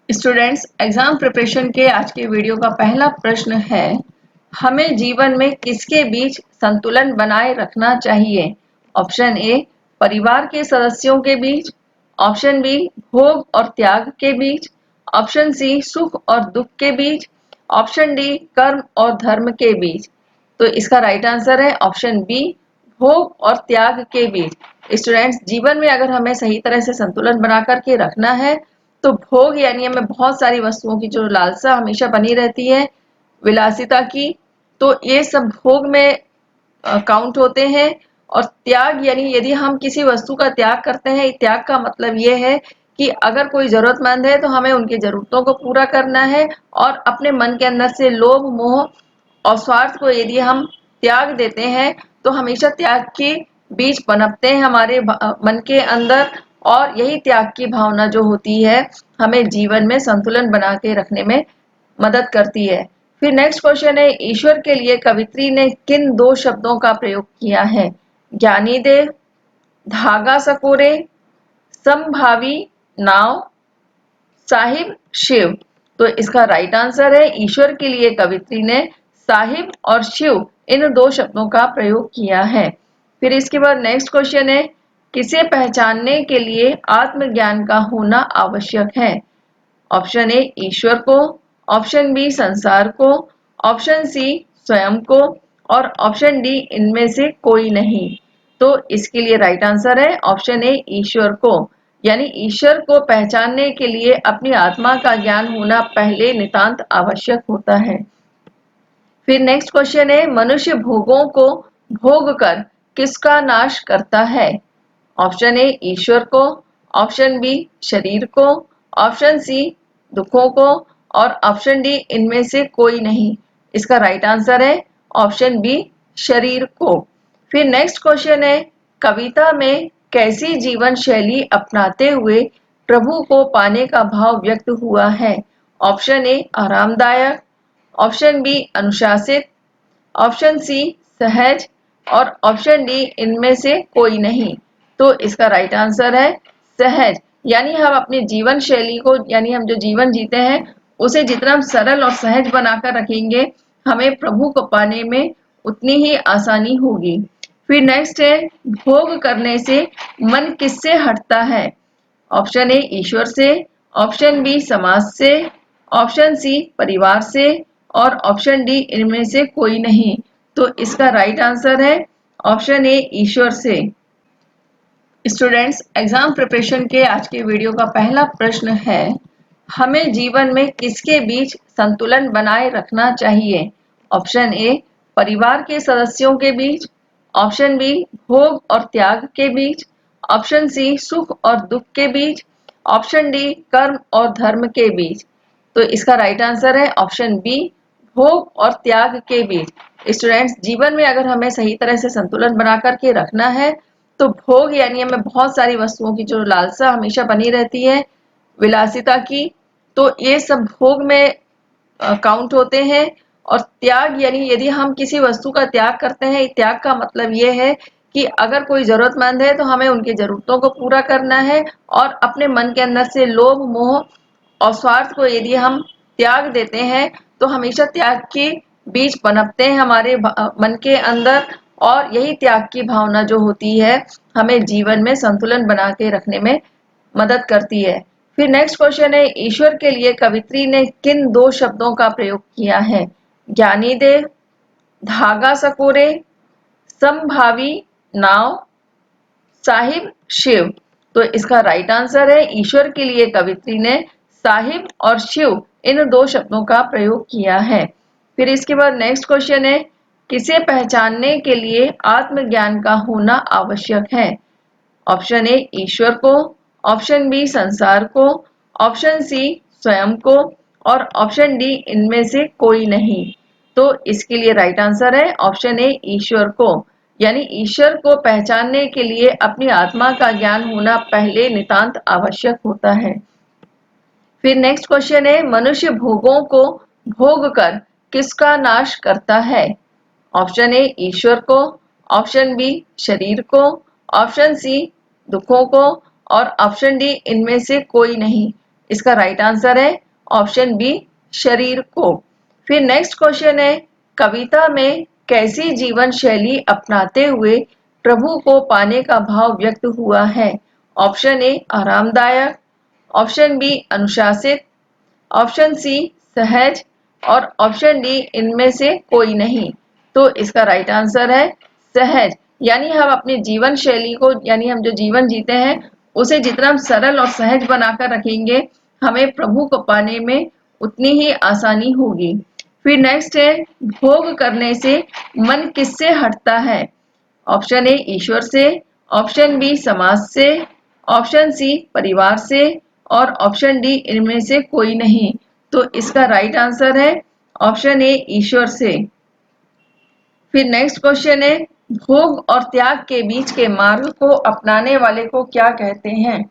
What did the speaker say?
Students, exam preparation के आज के वीडियो का पहला प्रश्न है, हमें जीवन में किसके बीच संतुलन बनाए रखना चाहिए? ऑप्शन ए परिवार के सदस्यों के बीच, ऑप्शन बी भोग और त्याग के बीच, ऑप्शन सी सुख और दुख के बीच, ऑप्शन डी कर्म और धर्म के बीच। तो इसका राइट आंसर है ऑप्शन बी, भोग और त्याग के बीच। स्टूडेंट्स, जीवन में अगर हमें सही तरह से संतुलन बना करके रखना है तो भोग यानी हमें बहुत सारी वस्तुओं की जो लालसा हमेशा बनी रहती है, विलासिता की, तो ये सब भोग में काउंट होते हैं। और त्याग यानी यदि हम किसी वस्तु का त्याग करते हैं, त्याग का मतलब ये है कि अगर कोई जरूरतमंद है तो हमें उनकी जरूरतों को पूरा करना है और अपने मन के अंदर से लोभ, मोह और स्वार्थ को यदि हम त्याग देते हैं तो हमेशा त्याग के बीज पनपते हैं हमारे मन के अंदर, और यही त्याग की भावना जो होती है हमें जीवन में संतुलन बना के रखने में मदद करती है। फिर नेक्स्ट क्वेश्चन है, ईश्वर के लिए कवित्री ने किन दो शब्दों का प्रयोग किया है? ज्ञानी देव, धागा सकोरे, समभावी नाव, साहिब शिव। तो इसका राइट आंसर है, ईश्वर के लिए कवित्री ने साहिब और शिव इन दो शब्दों का प्रयोग किया है। फिर इसके बाद नेक्स्ट क्वेश्चन है, किसे पहचानने के लिए आत्मज्ञान का होना आवश्यक है? ऑप्शन ए ईश्वर को, ऑप्शन बी संसार को, ऑप्शन सी स्वयं को, और ऑप्शन डी इनमें से कोई नहीं। तो इसके लिए राइट आंसर है ऑप्शन ए ईश्वर को, यानी ईश्वर को पहचानने के लिए अपनी आत्मा का ज्ञान होना पहले नितांत आवश्यक होता है। फिर नेक्स्ट क्वेश्चन है, मनुष्य भोगों को भोग कर किसका नाश करता है? ऑप्शन ए ईश्वर को, ऑप्शन बी शरीर को, ऑप्शन सी दुखों को, और ऑप्शन डी इनमें से कोई नहीं। इसका राइट आंसर है ऑप्शन बी शरीर को। फिर नेक्स्ट क्वेश्चन है, कविता में कैसी जीवन शैली अपनाते हुए प्रभु को पाने का भाव व्यक्त हुआ है? ऑप्शन ए आरामदायक, ऑप्शन बी अनुशासित, ऑप्शन सी सहज, और ऑप्शन डी इनमें से कोई नहीं। तो इसका राइट आंसर है सहज, यानी हम अपनी जीवन शैली को, यानी हम जो जीवन जीते हैं उसे जितना हम सरल और सहज बनाकर रखेंगे, हमें प्रभु को पाने में उतनी ही आसानी होगी। फिर नेक्स्ट है, भोग करने से मन किससे हटता है? ऑप्शन ए ईश्वर से, ऑप्शन बी समाज से, ऑप्शन सी परिवार से, और ऑप्शन डी इनमें से कोई नहीं। तो इसका राइट आंसर है ऑप्शन ए ईश्वर से। स्टूडेंट्स, एग्जाम प्रिपरेशन के आज के वीडियो का पहला प्रश्न है, हमें जीवन में किसके बीच संतुलन बनाए रखना चाहिए? ऑप्शन ए परिवार के सदस्यों के बीच, ऑप्शन बी भोग और त्याग के बीच, ऑप्शन सी सुख और दुख के बीच, ऑप्शन डी कर्म और धर्म के बीच। तो इसका राइट आंसर है ऑप्शन बी, भोग और त्याग के बीच। स्टूडेंट्स, जीवन में अगर हमें सही तरह से संतुलन बना करके रखना है तो भोग यानी हमें बहुत सारी वस्तुओं की जो लालसा हमेशा बनी रहती है, विलासिता की, तो ये सब भोग में काउंट होते हैं। और त्याग यानी यदि हम किसी वस्तु का त्याग करते हैं, त्याग का मतलब ये है कि अगर कोई जरूरतमंद है तो हमें उनकी जरूरतों को पूरा करना है और अपने मन के अंदर से लोभ, मोह और स्वार्थ को यदि हम त्याग देते हैं तो हमेशा त्याग के बीज पनपते हैं हमारे मन के अंदर, और यही त्याग की भावना जो होती है हमें जीवन में संतुलन बना के रखने में मदद करती है। फिर नेक्स्ट क्वेश्चन है, ईश्वर के लिए कवित्री ने किन दो शब्दों का प्रयोग किया है? ज्ञानी देव, धागा सकोरे, समभावी नाव, साहिब शिव। तो इसका राइट आंसर है, ईश्वर के लिए कवित्री ने साहिब और शिव इन दो शब्दों का प्रयोग किया है। फिर इसके बाद नेक्स्ट क्वेश्चन है, किसे पहचानने के लिए आत्मज्ञान का होना आवश्यक है? ऑप्शन ए ईश्वर को, ऑप्शन बी संसार को, ऑप्शन सी स्वयं को, और ऑप्शन डी इनमें से कोई नहीं। तो इसके लिए राइट आंसर है ऑप्शन ए ईश्वर को, यानी ईश्वर को पहचानने के लिए अपनी आत्मा का ज्ञान होना पहले नितांत आवश्यक होता है। फिर नेक्स्ट क्वेश्चन है, मनुष्य भोगों को भोग कर किसका नाश करता है? ऑप्शन ए ईश्वर को, ऑप्शन बी शरीर को, ऑप्शन सी दुखों को, और ऑप्शन डी इनमें से कोई नहीं। इसका राइट आंसर है ऑप्शन बी, शरीर को। फिर नेक्स्ट क्वेश्चन है, कविता में कैसी जीवन शैली अपनाते हुए प्रभु को पाने का भाव व्यक्त हुआ है? ऑप्शन ए आरामदायक, ऑप्शन बी अनुशासित, ऑप्शन सी सहज और ऑप्शन डी इनमें से कोई नहीं। तो इसका राइट आंसर है सहज। यानी हम अपनी जीवन शैली को, यानी हम जो जीवन जीते हैं उसे जितना हम सरल और सहज बनाकर रखेंगे, हमें प्रभु को पाने में उतनी ही आसानी होगी। फिर नेक्स्ट है, भोग करने से मन किससे हटता है? ऑप्शन ए ईश्वर से, ऑप्शन बी समाज से, ऑप्शन सी परिवार से और ऑप्शन डी इनमें से कोई नहीं। तो इसका राइट आंसर है ऑप्शन ए ईश्वर से। फिर नेक्स्ट क्वेश्चन है, भोग और त्याग के बीच के मार्ग को अपनाने वाले को क्या कहते हैं?